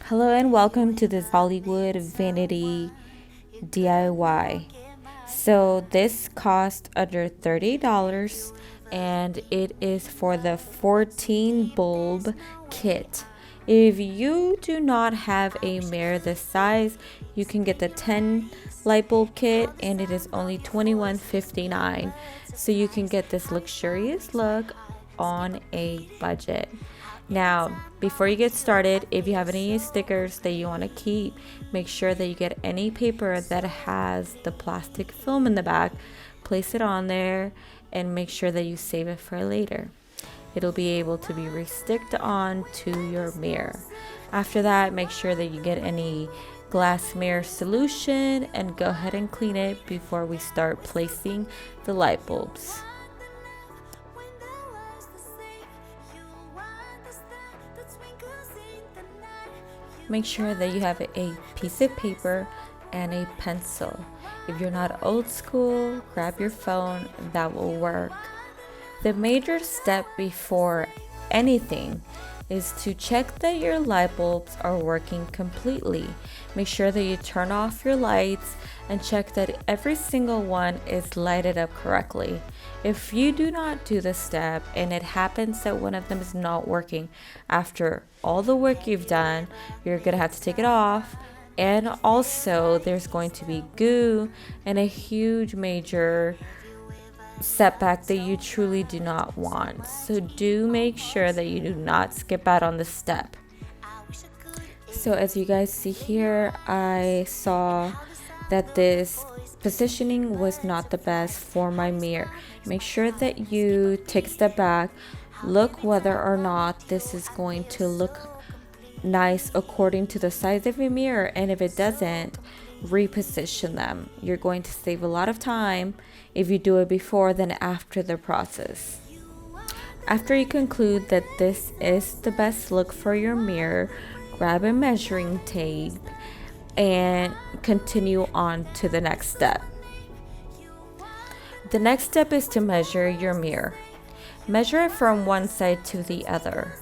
Hello and welcome to this Hollywood Vanity DIY. So this cost under $30 and it is for the 14 bulb kit. If you do not have a mirror this size, you can get the 10 light bulb kit and it is only $21.59. So you can get this luxurious look on a budget. Now, before you get started, if you have any stickers that you want to keep, make sure that you get any paper that has the plastic film in the back, place it on there, and make sure that you save it for later. It'll be able to be re-sticked on to your mirror. After that, make sure that you get any glass mirror solution and go ahead and clean it before we start placing the light bulbs. Make sure that you have a piece of paper and a pencil. If you're not old school, grab your phone, that will work. The major step before anything is to check that your light bulbs are working completely. Make sure that you turn off your lights and check that every single one is lighted up correctly. If you do not do this step and it happens that one of them is not working after all the work you've done, you're gonna have to take it off. And also there's going to be goo and a huge major setback that you truly do not want. So do make sure that you do not skip out on this step. So as you guys see here, I saw that this positioning was not the best for my mirror. Make sure that you take a step back, look whether or not this is going to look nice according to the size of your mirror, and if it doesn't, reposition them. You're going to save a lot of time if you do it before than after the process. After you conclude that this is the best look for your mirror, grab a measuring tape and continue on to the next step. The next step is to measure your mirror. Measure it from one side to the other.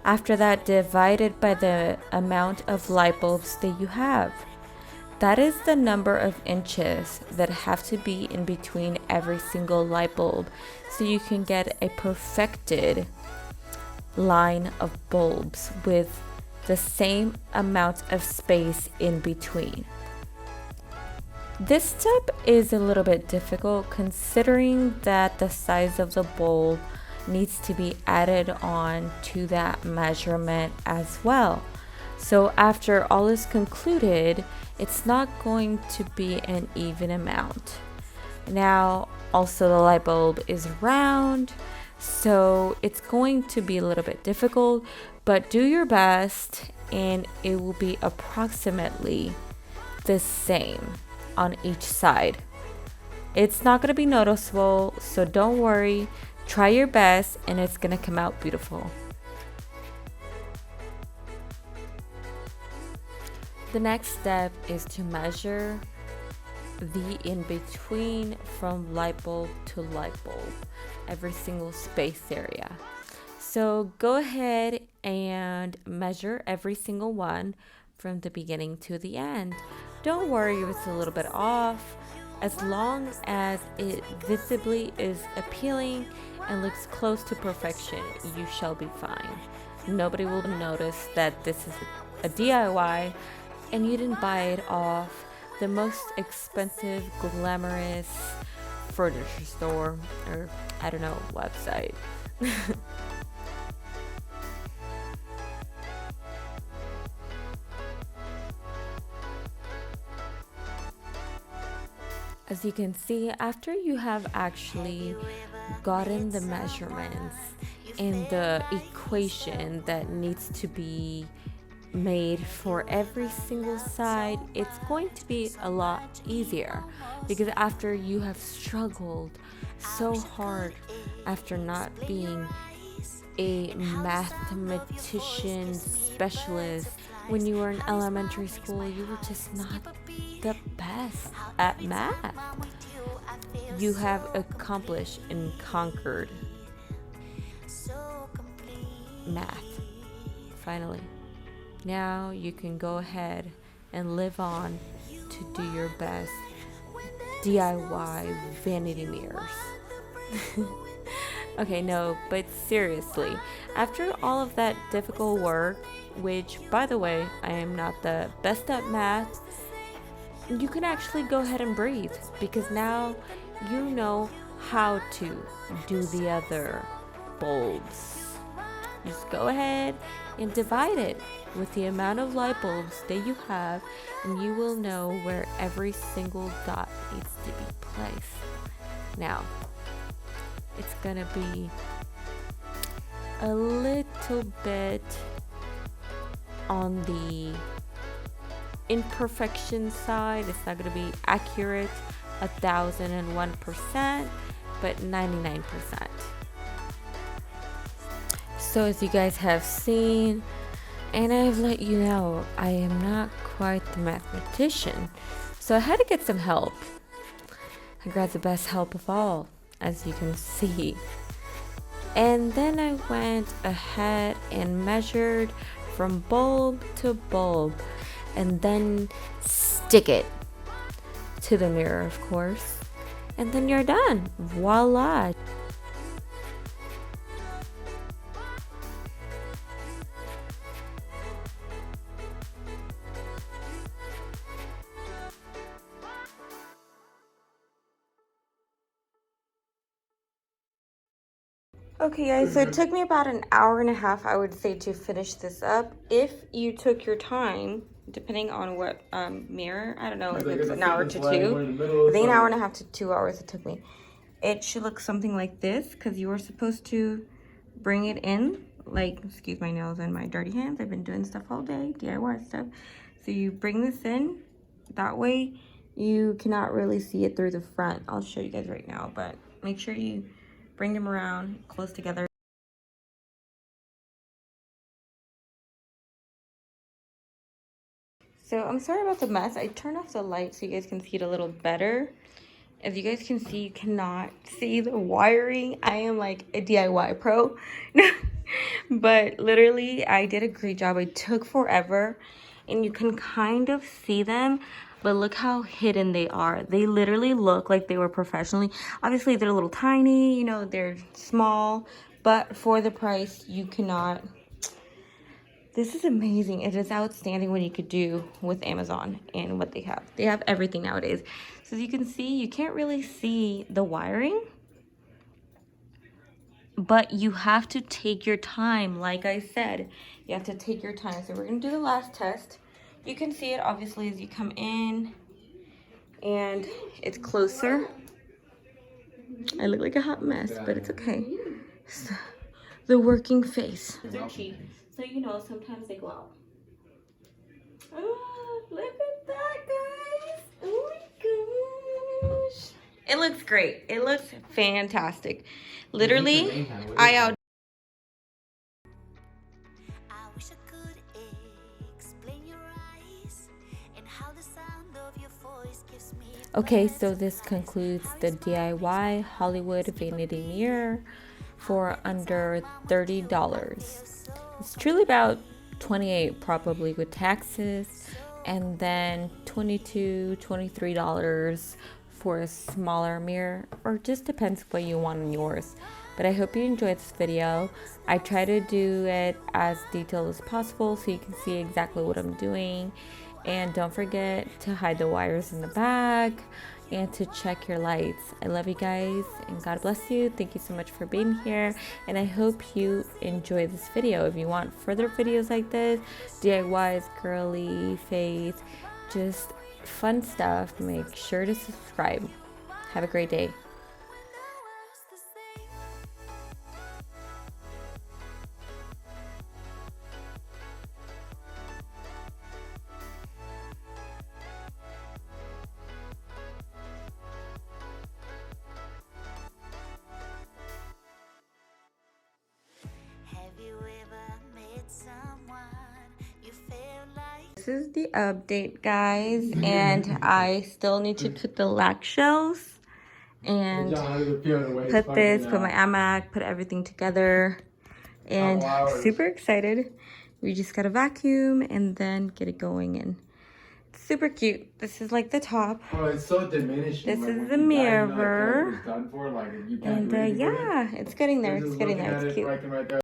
After that, divide it by the amount of light bulbs that you have. That is the number of inches that have to be in between every single light bulb so you can get a perfected line of bulbs with the same amount of space in between. This step is a little bit difficult considering that the size of the bulb needs to be added on to that measurement as well. So after all is concluded, it's not going to be an even amount. Now, also the light bulb is round, so it's going to be a little bit difficult, but do your best and it will be approximately the same on each side. It's not going to be noticeable, so don't worry. Try your best and it's going to come out beautiful. The next step is to measure the in-between from light bulb to light bulb, every single space area. So go ahead and measure every single one from the beginning to the end. Don't worry if it's a little bit off. As long as it visibly is appealing and looks close to perfection, you shall be fine. Nobody will notice that this is a DIY and you didn't buy it off the most expensive, glamorous furniture store or, I don't know, website. As you can see, after you have actually gotten the measurements and the equation that needs to be made for every single side, it's going to be a lot easier because after you have struggled so hard after not being a mathematician specialist when you were in elementary school, you were just not the best at math. You have accomplished and conquered math, finally. Now you can go ahead and live on to do your best DIY vanity mirrors. Okay, no, but seriously, after all of that difficult work, which by the way, I am not the best at math, you can actually go ahead and breathe because now you know how to do the other bulbs. Just go ahead and divide it with the amount of light bulbs that you have, and you will know where every single dot needs to be placed. Now, it's gonna be a little bit on the imperfection side. It's not gonna be accurate 1001%, but 99%. So as you guys have seen, and I've let you know, I am not quite the mathematician, so I had to get some help. I grabbed the best help of all, as you can see. And then I went ahead and measured from bulb to bulb, and then stick it to the mirror, of course. And then you're done. Voila! Okay guys, so it took me about an hour and a half, I would say, to finish this up. If you took your time, depending on what mirror, I don't know if it's an hour to two. I think an hour and a half to 2 hours it took me. It should look something like this, because you were supposed to bring it in, like, excuse my nails and my dirty hands. I've been doing stuff all day, DIY stuff. So you bring this in, that way you cannot really see it through the front. I'll show you guys right now, but make sure you bring them around close together. So I'm sorry about the mess. I turned off the light so you guys can see it a little better. As you guys can see, you cannot see the wiring. I am like a DIY pro. But literally, I did a great job. It took forever, and you can kind of see them, but look how hidden they are. They literally look like they were professionally. Obviously, they're a little tiny, you know, they're small, but for the price, you cannot. This is amazing. It is outstanding what you could do with Amazon and what they have. They have everything nowadays. So as you can see, you can't really see the wiring, but you have to take your time. Like I said, you have to take your time. So we're gonna do the last test. You can see it obviously as you come in, and it's closer. I look like a hot mess, but it's okay. So, the working face. They're cheap, so you know sometimes they go out. Oh, look at that, guys. Oh my gosh. It looks great. It looks fantastic. Literally, I out. Okay, so this concludes the DIY Hollywood Vanity Mirror for under $30. It's truly about $28 probably with taxes, and then $22, $23 for a smaller mirror, or just depends what you want on yours. But I hope you enjoyed this video. I try to do it as detailed as possible so you can see exactly what I'm doing. And don't forget to hide the wires in the back and to check your lights. I love you guys, and God bless you. Thank you so much for being here, and I hope you enjoy this video. If you want further videos like this, DIYs, girly face, just fun stuff, make sure to subscribe. Have a great day. This is the update, guys, and I still need to put the lac shells and put this, put my iMac, put everything together, and super excited. We just gotta vacuum and then get it going in. It's super cute. This is like the top. Oh, it's so diminishing. This like, is the mirror. It's done for, like, you can't And do anything with it. yeah, it's getting there. It's getting there. It's cute. Right there.